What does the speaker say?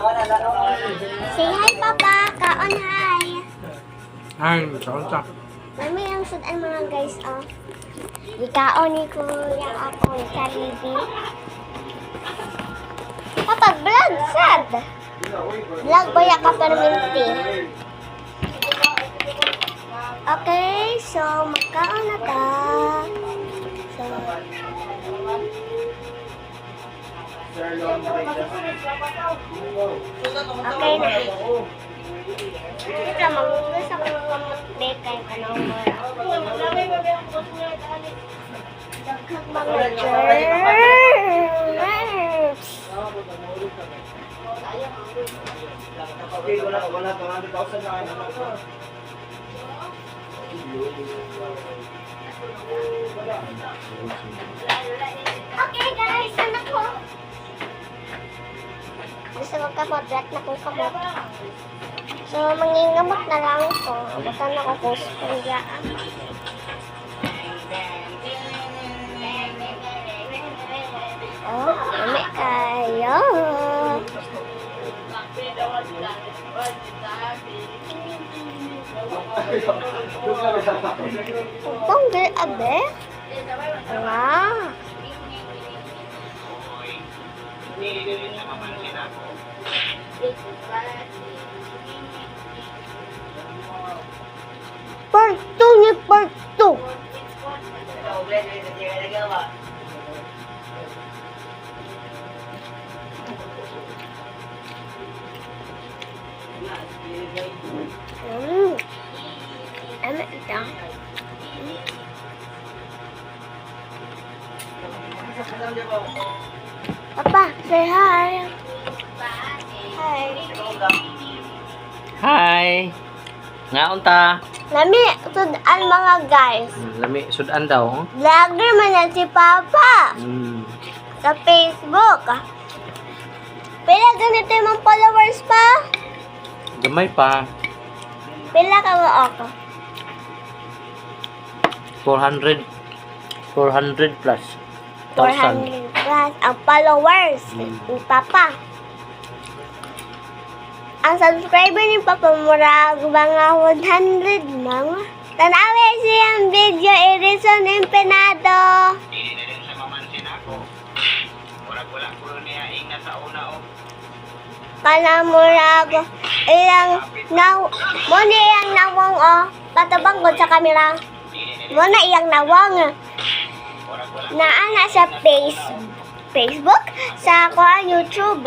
Say hi, Papa. Kaon, hi. Ay, kaon ta. Mami, ang sudan mga guys, oh. Ikaon ni Kuya ako, Karibi. Papa, vlog, sad. Vlog ba ya ka perminti? Okay, so magkaon na ta. So, okay na. Ito, magugas ako ng kamutbe kay kanong mga germs. Okay guys, anak ko. Gusto magkamot-rat na kong kamot. So, mangingamot na lang ito. Abutan ako kung spondyaan. Oh, mami kayo. Upang di abe. Wow. Part 2 ni part 2. Ano ito? Papa, say hi. Hi. Hi. Ngaon ta. Lami, sudan mga guys. Lami sudan daw. Vlogger man yan si Papa. Sa Facebook. Pila ganito yung mga followers pa? Gamay pa. Pila ka mo ako? 400 plus. 400 plus ang followers ni Papa. Ang subscriber ni Papa murag mga 100 mga. Tanawi siyang video Edison Empenado. Hindi na rin sa mamansin ako. Wala ko niya ing nasa una o. Kana murag ilang mo ni iyang nawang oh. Patabang ko sa kamera. Mo na iyang nawang. Naa na sa Facebook sa ako YouTube.